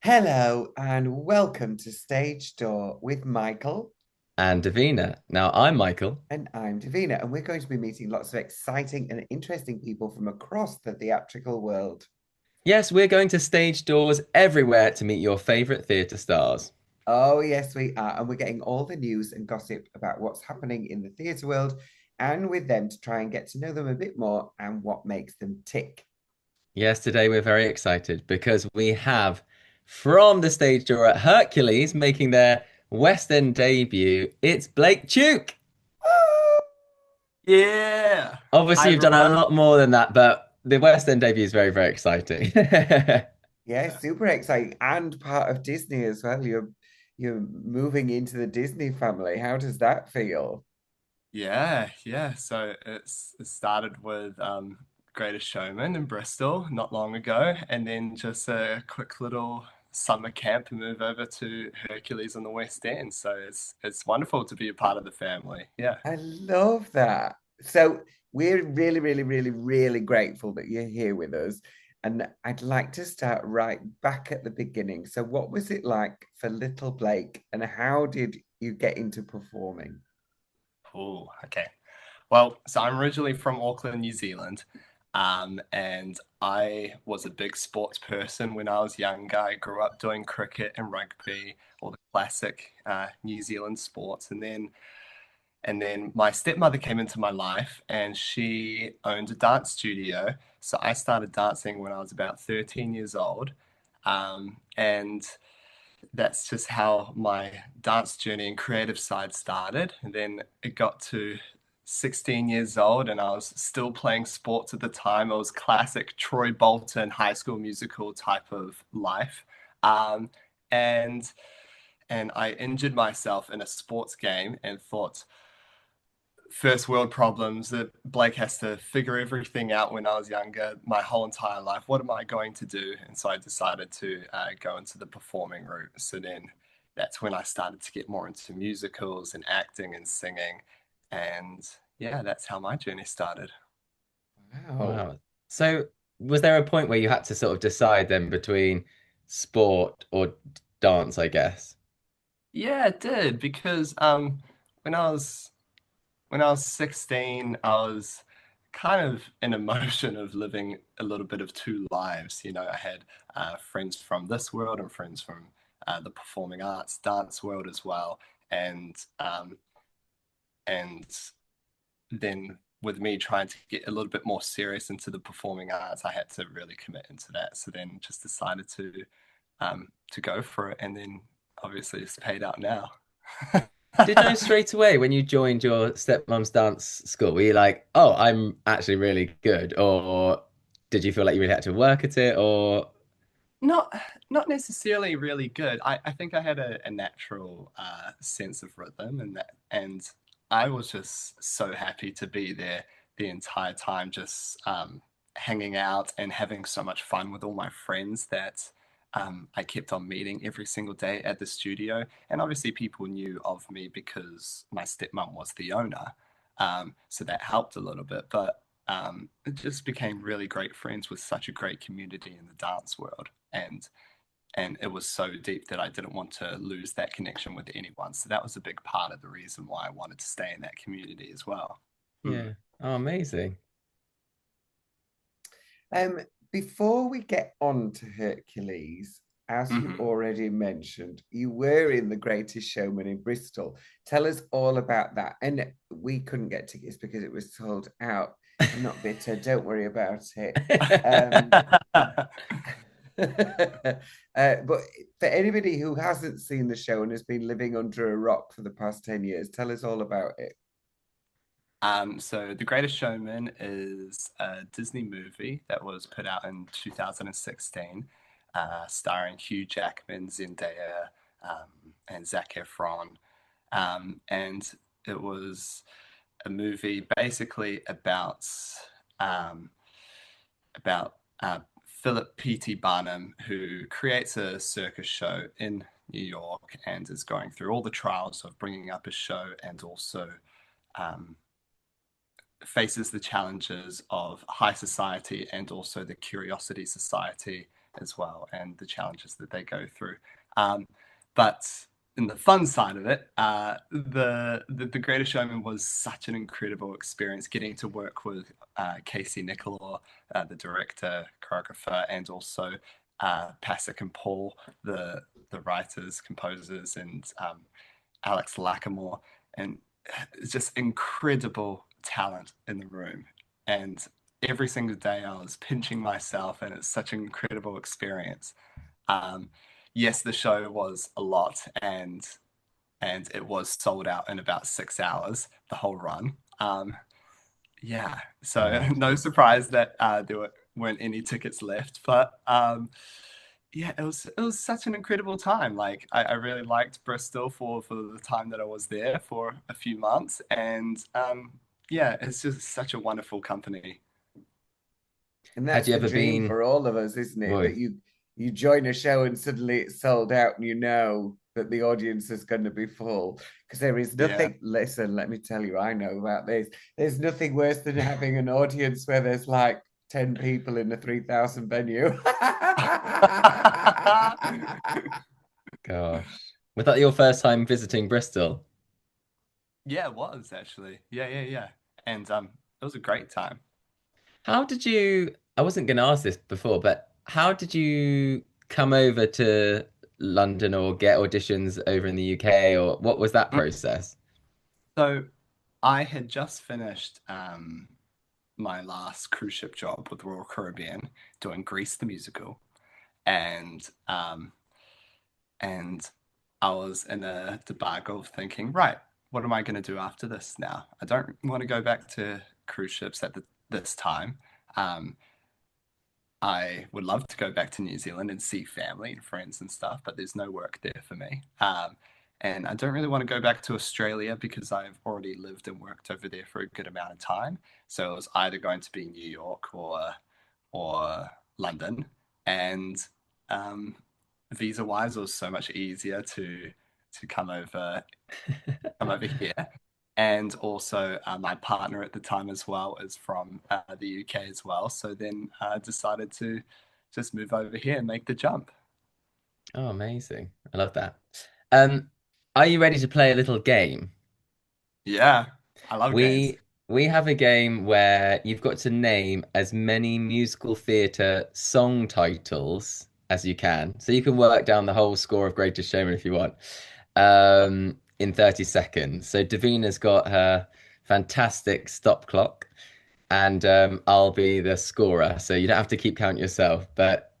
Hello and welcome to Stage Door with Michael And Divina. Now, I'm Michael. and I'm Divina, and we're going to be meeting lots of exciting and interesting people from across the theatrical world. Yes, we're going to stage doors everywhere to meet your favorite theatre stars. Oh, yes, we are, and we're getting all the news and gossip about what's happening in the theatre world and with them to try and get to know them a bit more and what makes them tick. Yes, today we're very excited because we have from the stage door at Hercules making their West End debut, it's Blake Tuke. Yeah. Hi, Obviously, you've done a everyone. lot more than that, but the West End debut is very, very exciting. Yeah, super exciting and part of Disney as well. You're moving into the Disney family. How does that feel? Yeah. So it started with Greatest Showman in Bristol not long ago, and then just a quick little summer camp and move over to Hercules on the West End. So it's wonderful to be a part of the family. Yeah. I love that. So we're really, really, really, really grateful that you're here with us. And I'd like to start right back at the beginning. So what was it like for little Blake and how did you get into performing? Oh, okay. Well, so I'm originally from Auckland, New Zealand. And I was a big sports person when I was younger. I grew up doing cricket and rugby, all the classic New Zealand sports. And then my stepmother came into my life and she owned a dance studio. So I started dancing when I was about 13 years old. And that's just how my dance journey and creative side started. And then it got to 16 years old and I was still playing sports at the time. It was classic Troy Bolton High School Musical type of life. Um, and and I injured myself in a sports game and thought, first world problems that Blake has to figure everything out when I was younger, my whole entire life. What am I going to do? And so I decided to go into the performing route. So then that's when I started to get more into musicals and acting and singing. And yeah, that's how my journey started. Wow. Wow. So, was there a point where you had to sort of decide then between sport or dance, I guess? Yeah, it did because when I was when I was 16, I was kind of in a motion of living a little bit of two lives. You know, I had friends from this world and friends from the performing arts, dance world as well. And and then with me trying to get a little bit more serious into the performing arts, I had to really commit into that. So then just decided to go for it, and then obviously it's paid out now. Did you know straight away when you joined your stepmom's dance school, were you like, oh, I'm actually really good? Or did you feel like you really had to work at it? Or, Not not necessarily really good. I think I had a natural sense of rhythm and I was just so happy to be there the entire time, just hanging out and having so much fun with all my friends that I kept on meeting every single day at the studio. And obviously people knew of me because my stepmom was the owner. So that helped a little bit. But it just became really great friends with such a great community in the dance world and it was so deep that I didn't want to lose that connection with anyone. So that was a big part of the reason why I wanted to stay in that community as well. Hmm. yeah. Oh, amazing. Um, Before we get on to Hercules, as you Hmm. already mentioned, you were in The Greatest Showman in Bristol. Tell us all about that. And we couldn't get tickets because it was sold out. I'm not bitter. Don't worry about it. Um, but for anybody who hasn't seen the show and has been living under a rock for the past 10 years, tell us all about it. So The Greatest Showman is a Disney movie that was put out in 2016, starring Hugh Jackman, Zendaya, and Zac Efron. And it was a movie basically um, about Philip P.T. Barnum, who creates a circus show in New York and is going through all the trials of bringing up a show and also um, faces the challenges of high society and also the Curiosity Society as well, and the challenges that they go through. But in the fun side of it, the Greatest Showman was such an incredible experience. Getting to work with Casey Nicholaw, the director, choreographer, and also Pasek and Paul, the writers, composers, and Alex Lackamore, and it's just incredible talent in the room. And every single day I was pinching myself, and it's such an incredible experience. Um, yes, the show was a lot, and it was sold out in about 6 hours, the whole run. Yeah, so Wow. no surprise that weren't any tickets left, but yeah, it was such an incredible time. Like I really liked Bristol for the time that I was there for a few months, and yeah, it's just such a wonderful company. And Had that's you the ever dream been? for all of us, isn't it? Boy, That you join a show and suddenly it's sold out and you know that the audience is going to be full. Because there is Yeah. nothing, listen, let me tell you, I know about this. There's nothing worse than having an audience where there's like 10 people in a 3,000 venue. gosh, was that your first time visiting Bristol? Yeah, it was actually. Yeah. And it was a great time. How did you? I wasn't going to ask this before, but how did you come over to London or get auditions over in the UK, or what was that process? So I had just finished my last cruise ship job with Royal Caribbean doing Grease the musical, and and I was in a debacle of thinking, right, what am I going to do after this now? I don't want to go back to cruise ships at this time. Um, I would love to go back to New Zealand and see family and friends and stuff, but there's no work there for me. And I don't really want to go back to Australia because I've already lived and worked over there for a good amount of time. So it was either going to be New York or London. And visa wise, it was so much easier to come over here. And also, my partner at the time as well is from the UK as well. So then I decided to just move over here and make the jump. Oh, amazing! I love that. Um, are you ready to play a little game? Yeah, I love games. We have a game where you've got to name as many musical theatre song titles as you can. So you can work down the whole score of Greatest Showman if you want, in 30 seconds. So Davina's got her fantastic stop clock, and I'll be the scorer. So you don't have to keep count yourself, but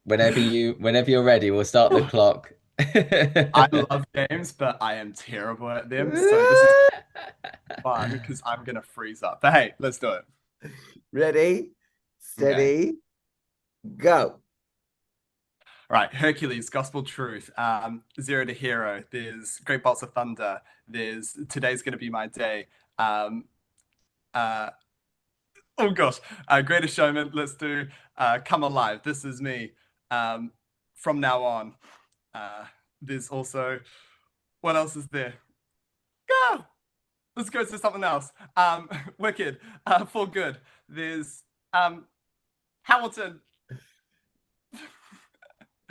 whenever you're ready, we'll start the clock. I love games, but I am terrible at them. So this is fun because I'm gonna freeze up. But hey, let's do it. Ready, Okay. steady, go. Right, Hercules, Gospel Truth, Zero to Hero. There's Great Bolts of Thunder. There's Today's Gonna Be My Day. Um, uh, oh gosh, Greatest Showman. Let's do Come Alive. This is me. Um, from now on. Uh, there's also what else is there? Go. Let's go to something else. Wicked. For Good. There's Hamilton.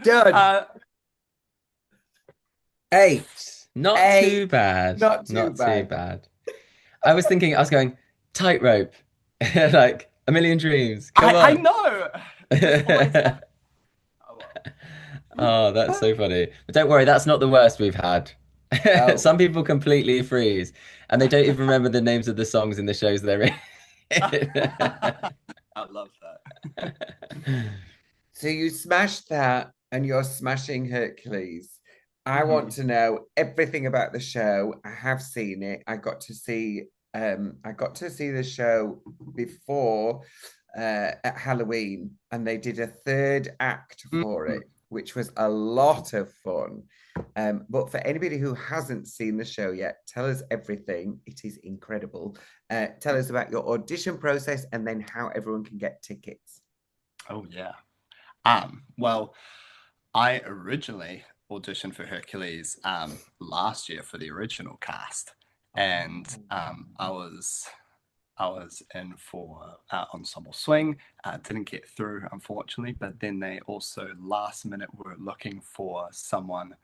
Done. Uh, 8. Not too 8. bad. Not too Not too bad. bad. I was going tightrope, like a million dreams. Come I on. know. It just always. Oh, well. Oh, that's so funny. But don't worry, that's not the worst we've had. Oh. Some people completely freeze and they don't even remember the names of the songs in the shows they're in. I love that. So you smashed that and you're smashing Hercules. I want Mhm. to know everything about the show. I have seen it. I got to see the show before at Halloween, and they did a third act for Mhm. it, which was a lot of fun. But for anybody who hasn't seen the show yet, tell us everything. It is incredible. Tell us about your audition process and then how everyone can get tickets. Oh yeah. Well, I originally auditioned for Hercules last year for the original cast, and Oh. I was in for ensemble swing. Didn't get through, unfortunately, but then they also last minute were looking for someone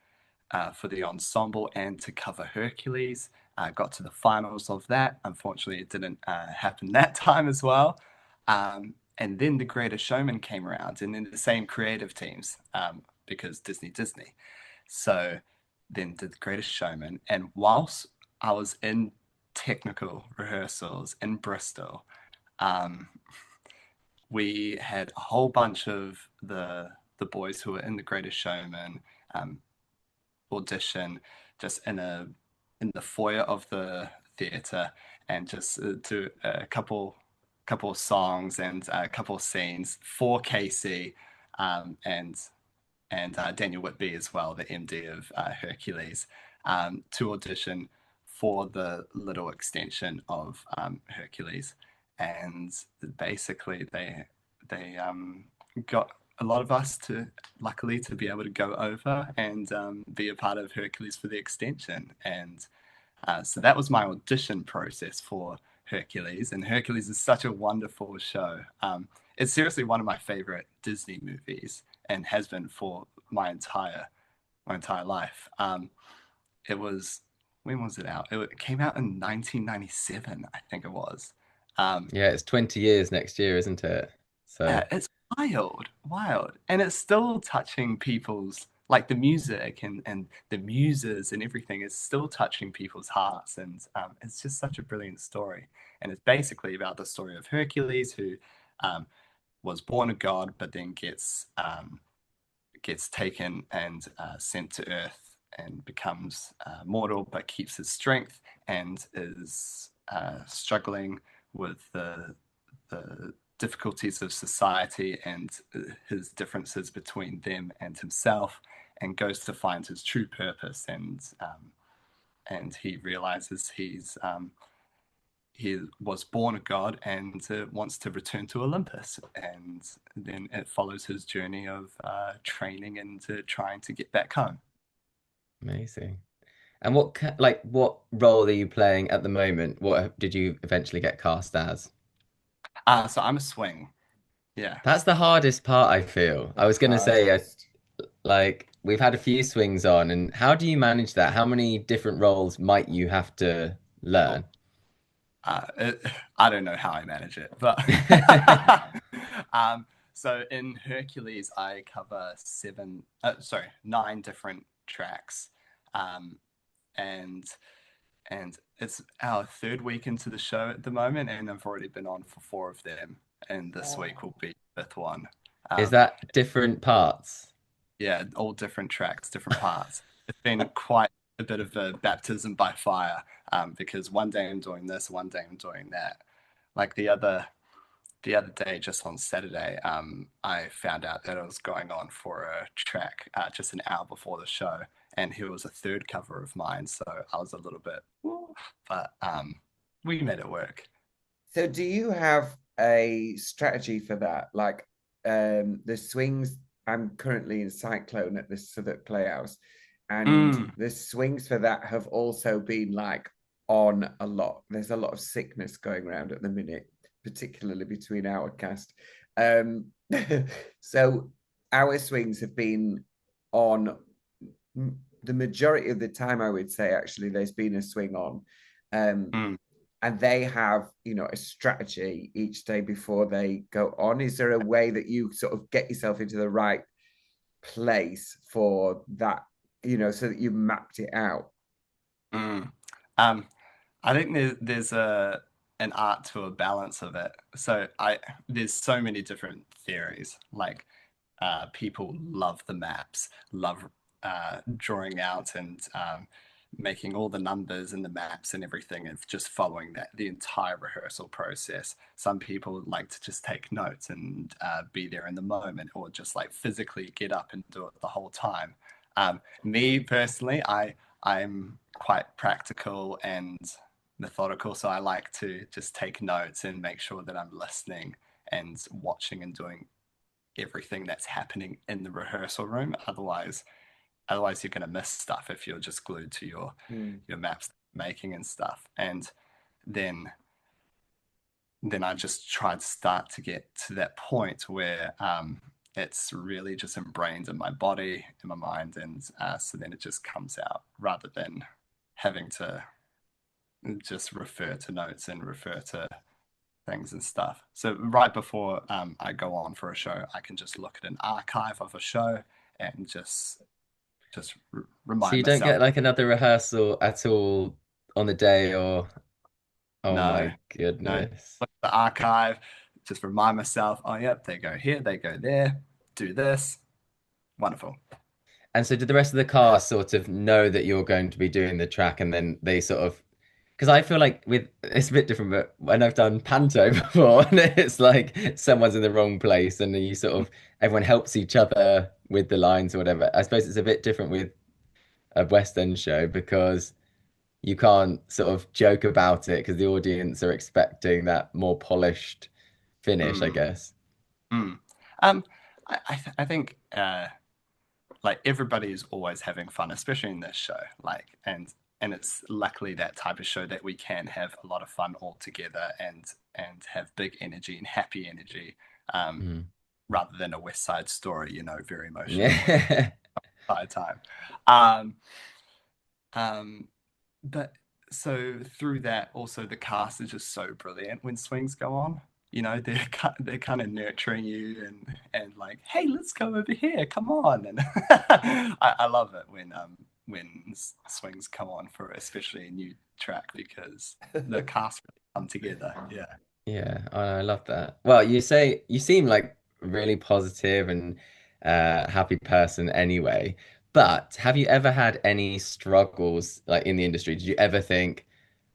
for the ensemble and to cover Hercules. Got to the finals of that. Unfortunately, it didn't happen that time as well. And then The Greatest Showman came around, and then the same creative teams, because Disney. So then did The Greatest Showman. And whilst I was in technical rehearsals in Bristol, um, we had a whole bunch of the boys who were in The Greatest Showman um, audition just in the foyer of the theater and just do a couple of songs and a couple of scenes for Casey and Daniel Whitby as well, the MD of Hercules, to audition for the little extension of Hercules, and basically they got a lot of us to luckily to be able to go over and be a part of Hercules for the extension, and so that was my audition process for Hercules, and Hercules is such a wonderful show. It's seriously one of my favorite Disney movies and has been for my entire life. It was when was it out? It came out in 1997, I think it was. Um, Yeah, it's 20 years next year, isn't it? So, it's wild, and it's still touching people's like the music and the muses and everything is still touching people's hearts, and it's just such a brilliant story. And it's basically about the story of Hercules, who um, was born a god, but then gets taken and sent to Earth and becomes mortal, but keeps his strength and is struggling with the difficulties of society and his differences between them and himself, and goes to find his true purpose. And he realizes he was born a god and wants to return to Olympus. And then it follows his journey of training and trying to get back home. amazing. And what role are you playing at the moment? What did you eventually get cast as? So I'm a swing. Yeah. That's the hardest part, I feel. The I was gonna say, hardest. like, we've had a few swings on, and how do you manage that? How many different roles might you have to Oh, learn? I don't know how I manage it, but um, so in Hercules, I cover nine different tracks, um, and and it's our third week into the show at the moment, and I've already been on for four of them, and this week will be the fifth one. Is Um, that different parts? yeah, all different tracks, different parts. It's been quite a bit of a baptism by fire, because one day I'm doing this, one day I'm doing that. Like the other day, just on Saturday, I found out that I was going on for a track just an hour before the show, and he was a third cover of mine, so I was a little bit, "Ooh," but we made it work. So do you have a strategy for that? Like the swings, I'm currently in Cyclone at the Southwark Playhouse, and Mm, the swings for that have also been like on a lot. There's a lot of sickness going around at the minute, particularly between our cast. Um, so our swings have been on the majority of the time, I would say, actually, there's been a swing on. Um, mm. and they have, a strategy each day before they go on. Is there a way that you sort of get yourself into the right place for that, so that you mapped it out? Mm. Um, I think there's a an art to a balance of it. So I there's so many different theories. Like people love the maps, love drawing out and making all the numbers and the maps and everything, and just following that the entire rehearsal process. Some people like to just take notes and be there in the moment, or just like physically get up and do it the whole time. Me personally, I'm quite practical and methodical, so I like to just take notes and make sure that I'm listening and watching and doing everything that's happening in the rehearsal room. Otherwise you're going to miss stuff if you're just glued to Mm. your maps making and stuff. And then then I just try to start to get to that point where it's really just ingrained in my body, in my mind, and so then it just comes out rather than having to just refer to notes and refer to things and stuff. So right before I go on for a show, I can just look at an archive of a show and just So remind you don't myself. get like another rehearsal at all on the day, or oh No, my no, goodness. look at the archive, just remind myself, oh, yep, they go here, they go there, do this. Wonderful. And so did the rest of the cast sort of know that you're going to be doing the track and then they sort of because I feel like with it's a bit different, but when I've done panto before, and it's like someone's in the wrong place and you sort of everyone helps each other with the lines or whatever. I suppose it's a bit different with a West End show because you can't sort of joke about it because the audience are expecting that more polished finish, I Mm, guess. mm. Um, I think like everybody is always having fun, especially in this show. Like, and it's luckily that type of show that we can have a lot of fun all together and have big energy and happy energy, um, Mm. rather than a West Side Story, very emotional Yeah. entire time. Um, um, but so through that, also the cast is just so brilliant when swings go on. They're kind of nurturing you and like, hey, let's go over here, come on, and I love it when swings come on for especially a new track because the cast really come together. Yeah. Yeah, I love that. Well, you seem like a really positive and happy person anyway. But have you ever had any struggles like in the industry? Did you ever think,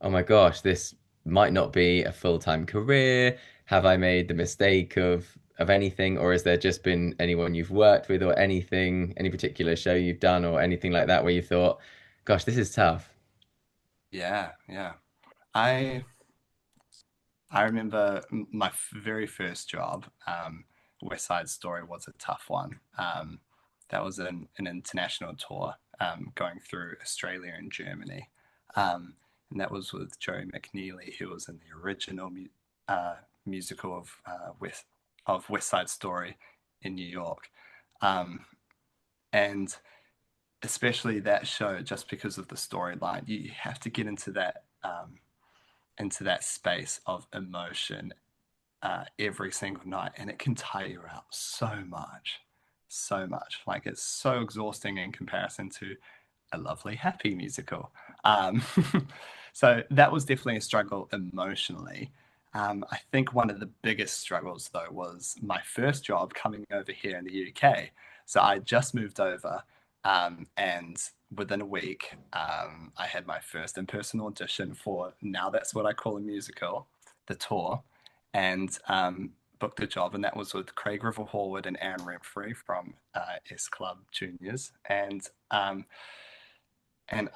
"Oh my gosh, this might not be a full-time career. Have I made the mistake of anything, or has there just been anyone you've worked with or anything, any particular show you've done or anything like that where you thought, gosh, this is tough." Yeah, yeah. I I remember my very first job. West Side Story was a tough one. That was an international tour going through Australia and Germany. And that was with Joe McNeely, who was in the original musical of West Side Story in New York. Um, and especially that show, just because of the storyline, you have to get into that space of emotion every single night, and it can tire you out so much. Like it's so exhausting in comparison to a lovely, happy musical. Um, so that was definitely a struggle emotionally. I think one of the biggest struggles, though, was my first job coming over here in the UK. So I just moved over, and within a week, I had my first in person audition for Now That's What I Call a Musical, the tour, and booked a job. And that was with Craig River Horwood and Aaron Remfrey from S Club Juniors. And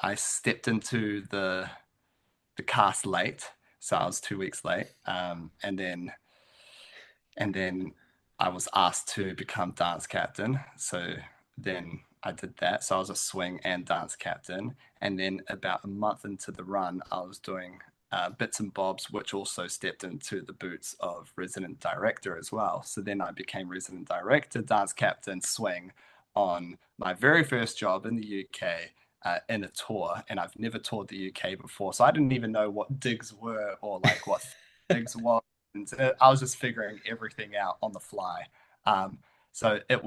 I stepped into the cast late, so I was 2 weeks late, and then I was asked to become dance captain. So then I did that. So I was a swing and dance captain, and then about a month into the run, I was doing bits and bobs, which also stepped into the boots of resident director as well. So then I became resident director, dance captain, swing on my very first job in the UK in a tour, and I've never toured the UK before, so I didn't even know what digs were or like what digs was. And I was just figuring everything out on the fly. Um, so that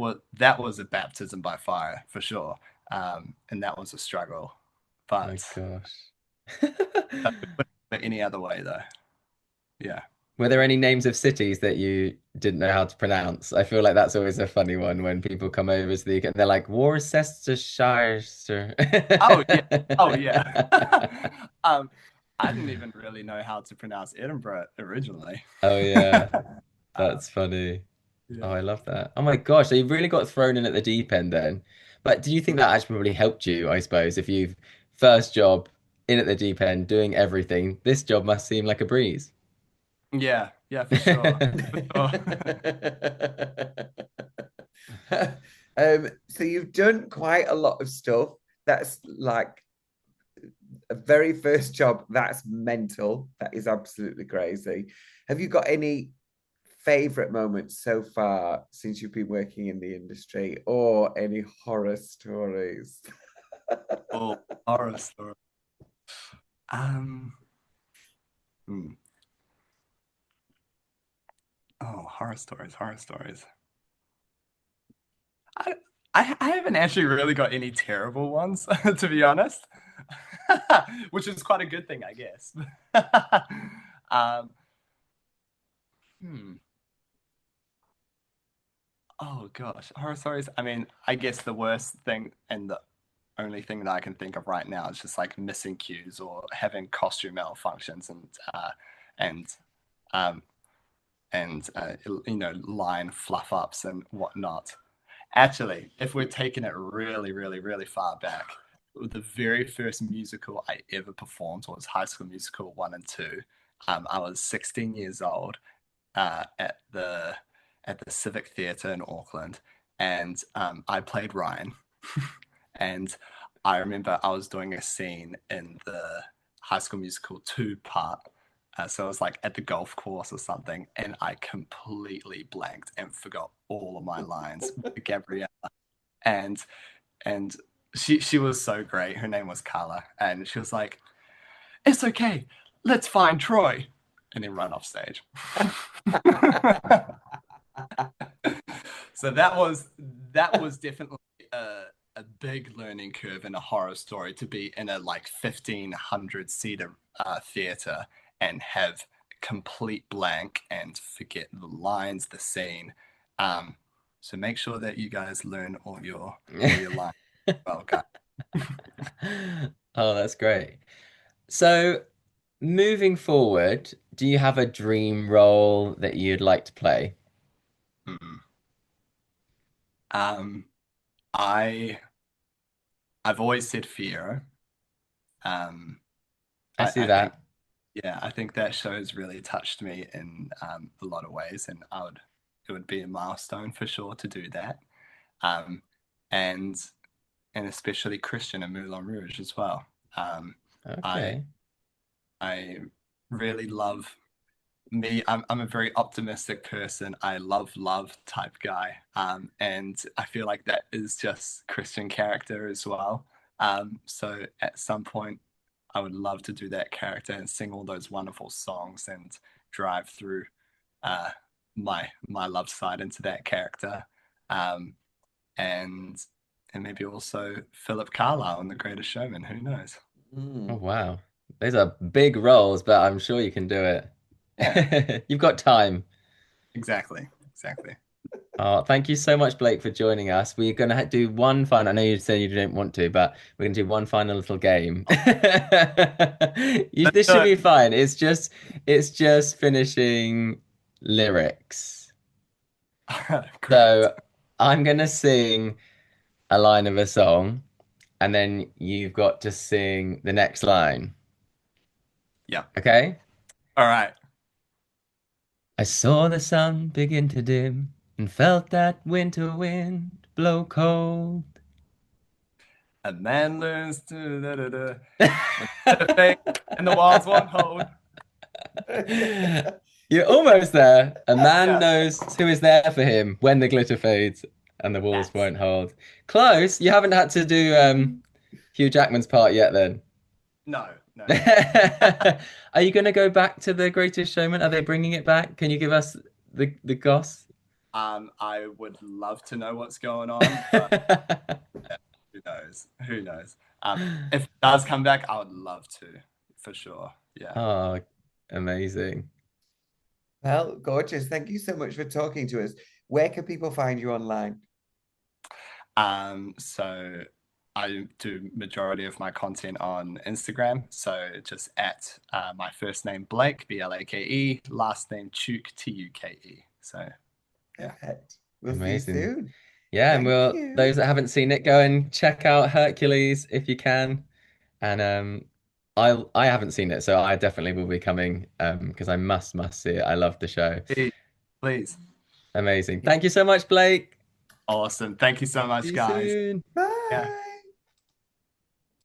was a baptism by fire for sure, and that was a struggle. My But gosh. but any other way though, yeah. Were there any names of cities that you didn't know how to pronounce? I feel like that's always a funny one when people come over to the UK and they're like Worcestershire. Oh yeah, oh yeah. um, I didn't even really know how to pronounce Edinburgh originally. Oh yeah, Um, that's funny. Oh, I yeah. love that. Oh my gosh, so you've really got thrown in at the deep end then. But do you think that actually probably helped you, I suppose, if you've first job in at the deep end doing everything, this job must seem like a breeze. Yeah, yeah, for sure. For sure. So you've done quite a lot of stuff that's like a very first job, that's mental. That is absolutely crazy. Have you got any favorite moments so far since you've been working in the industry, or any horror stories? Oh, horror story. Um, hmm. Oh, horror stories, horror stories. I, I haven't actually really got any terrible ones, to be honest, which is quite a good thing, I guess. um, hmm. Oh gosh, horror stories. I mean, I guess the worst thing and the only thing that I can think of right now is just like missing cues or having costume malfunctions and um line fluff ups and whatnot. Actually, if we're taking it really, really, really far back, the very first musical I ever performed was High School Musical 1 and 2. I was 16 years old at the Civic Theatre in Auckland, and I played Ryan. And I remember I was doing a scene in the High School Musical 2 part. So I was like at the golf course or something, and I completely blanked and forgot all of my lines. Gabrielle, and and she was so great. Her name was Carla, and she was like, "It's okay, let's find Troy," and then run off stage. So that was definitely a big learning curve in a horror story, to be in a like 1,500 seater theater and have complete blank and forget the lines, the scene. So make sure that you guys learn all your lines. Well, guys. Oh, that's great. So, moving forward, do you have a dream role that you'd like to play? Mm. Um, I I've always said Fiero. Um, I I, see I think that. Yeah, I think that show's really touched me in a lot of ways, and it would be a milestone for sure to do that. Um, and and especially Christian and Moulin Rouge as well. I Okay. I really love me. I'm a very optimistic person. I love type guy. And I feel like that is just Christian character as well. So at some point I would love to do that character and sing all those wonderful songs and drive through uh, my love side into that character, um, and and maybe also Philip Carlyle in The Greatest Showman. Who knows? Oh, Mm. wow. Those are big roles, but I'm sure you can do Yeah, it. You've got time. exactly, exactly. Oh, thank you so much, Blake, for joining us. We're going to do one final. I know you said you didn't want to, but we're going to do one final little game. Let's This do should it. be fine. It's just finishing lyrics. Great. So I'm going to sing a line of a song, and then you've got to sing the next line. Yeah. Okay? All right. I saw the sun begin to dim and felt that winter wind blow cold. A man learns to when the fake and the walls won't hold. You're almost there. A man Yeah. knows who is there for him when the glitter fades and the walls Yes. won't hold. Close. You haven't had to do Hugh Jackman's part yet then. No. No. No. Are you going to go back to The Greatest Showman? Are they bringing it back? Can you give us the goss? I would love to know what's going on, but who knows? Who knows? If it does come back, I would love to, for sure. Yeah. Oh, amazing. Well, gorgeous. Thank you so much for talking to us. Where can people find you online? So I do majority of my content on Instagram. So just at my first name Blake, Blake, last name Tuke, Tuke. So yeah. Perfect. We'll see you Amazing. soon. Yeah, and Thank we'll you. those that haven't seen it, go and check out Hercules if you can. And I haven't seen it, so I definitely will be coming because I must see it. I love the show. Please, please. Amazing. Thank you so much, Blake. Awesome. Thank you so See much, you guys. soon. Yeah. Bye.